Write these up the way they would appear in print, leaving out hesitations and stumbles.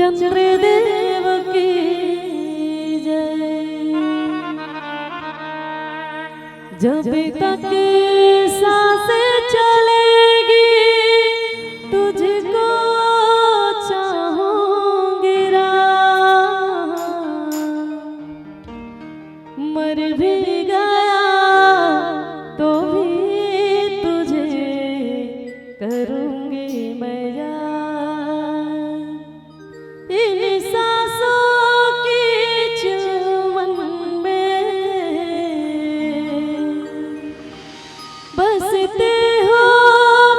चंद्रदेव की जय। जब तक सांसें चलेगी तुझको चाहूंगी राम, मर भी गया तो भी तुझे करूंगी मैं याद। इन सांसों की चुमन में बसते हो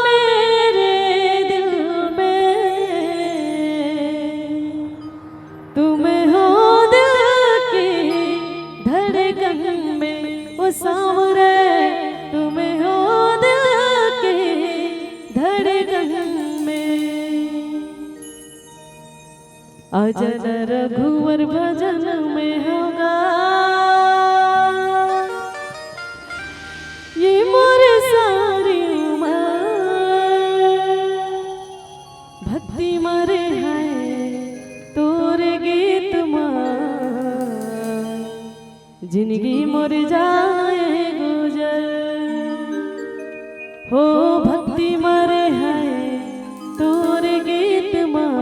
मेरे दिल में, तुम्हें हो दिल की धड़कन में वो सांवरे, तुम्हें हो दिल की धड़कन में। अजन रघुवर भजन में होगा ये मोरे सारी उम्र। भक्ति मरे है तोरे गीत मां, जिंदगी मर जाए गुजर हो। भक्ति मरे है तोरे गीत मां,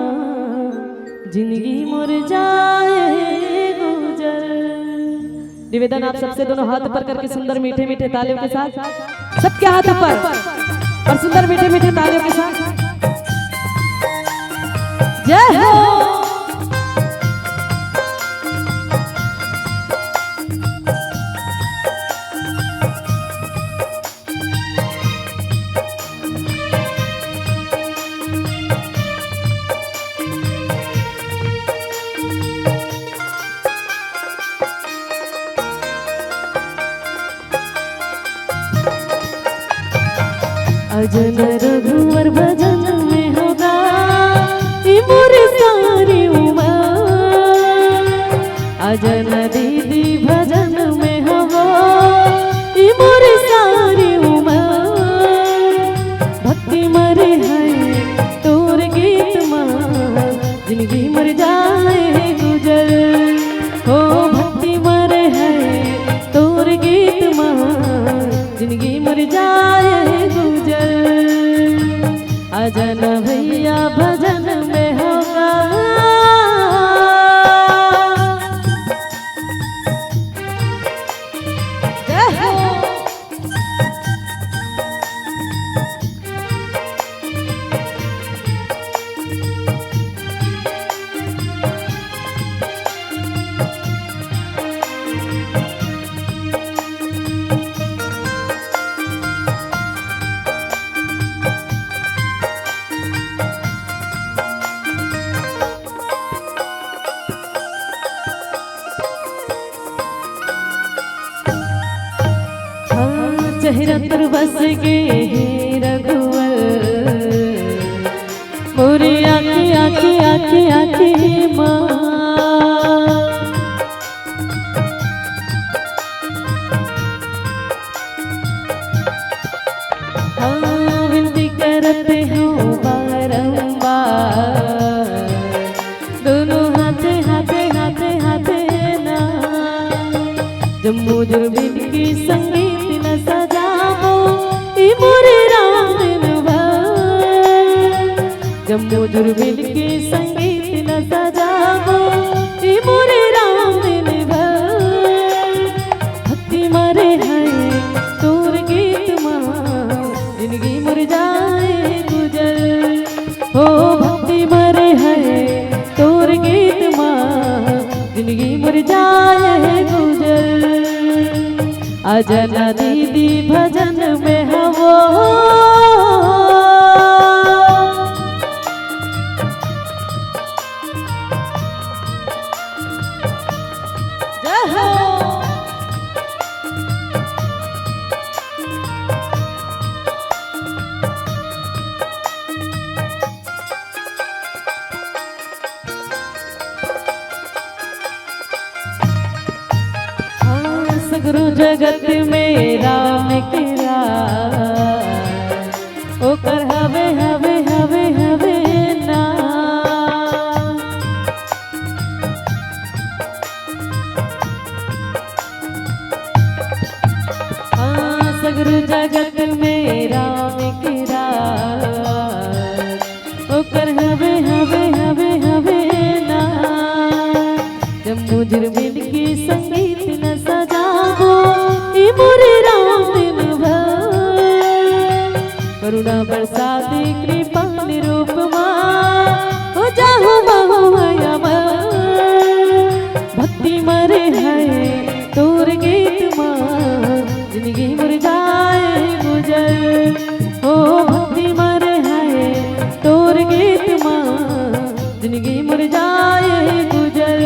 जिंदगी मर जाए गुजर। निवेदन आप सबसे दोनों हाथ ऊपर करके सुंदर मीठे मीठे तालियों के साथ, सबके हाथ ऊपर और सुंदर मीठे मीठे तालियों के साथ जय हो। अजन रघुवर भजन में होगा ये मोरे सारी उम्र। अजन दीदी भजन में होगा ये मोरे सारी उम्र। भक्ति मरे है तोर गीत मां, जिंदगी मर जाए गुजर हो। भक्ति मरे है तोर गीत मां, जिंदगी मर जाए गुजर। अजन भैया भजन में होगा जय हो। चेहरा पर बस के रघुवर, मोरी आँखी आँखी आँखी आँखी माँ। हाँ विनती करते हो बारंबार, दोनों हाथे हाथे हाथे हाथे ना। जम्मू जुर्बिन की संगीत न सजाओ ई मोरे राम दिलवा। जम्मू जुर्बिन की संगीत न सजाओ ई मोरे राम दिलवा। भक्ति मरे है तोर गीत मां, जिंदगी मर जाए गुजर हो। भक्ति मरे है तोर गीत मां, जिंदगी मर जाए गुजर। अजन दीदी भजन में हवो जय हो। सगरो जगत में राम के ओकर हवे हवे हवे हवे ना। बरसाती कृपा निरूप हो जाहु बहुमय भक्ति मरे है तोर गीत माँ जिंदगी मर जाए गुजर हो भक्ति मरे है तोर गीत माँ जिंदगी मर जाए गुजर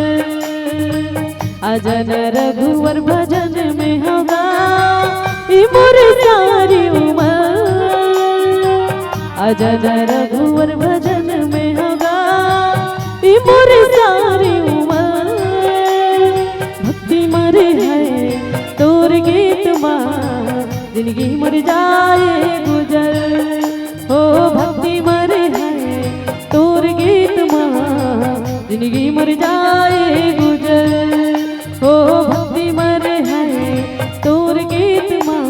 अजन रघुवर भजन में होगा मोर सारी उमर अजन रघुवर भजन में होगा मोर सारी उमर भक्ति मरे है तोर गीत माँ जिंदगी मर जाए गुजर हो भक्ति मरे है तोर गीत माँ जिंदगी मर जाए गुजर हो भक्ति मरे है तोर गीत माँ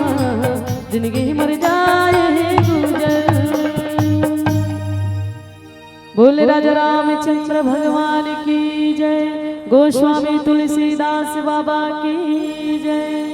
जिंदगी मर जाए गुजर। बोले राजा रामचंद्र भगवान की जय, गोस्वामी तुलसीदास बाबा की जय।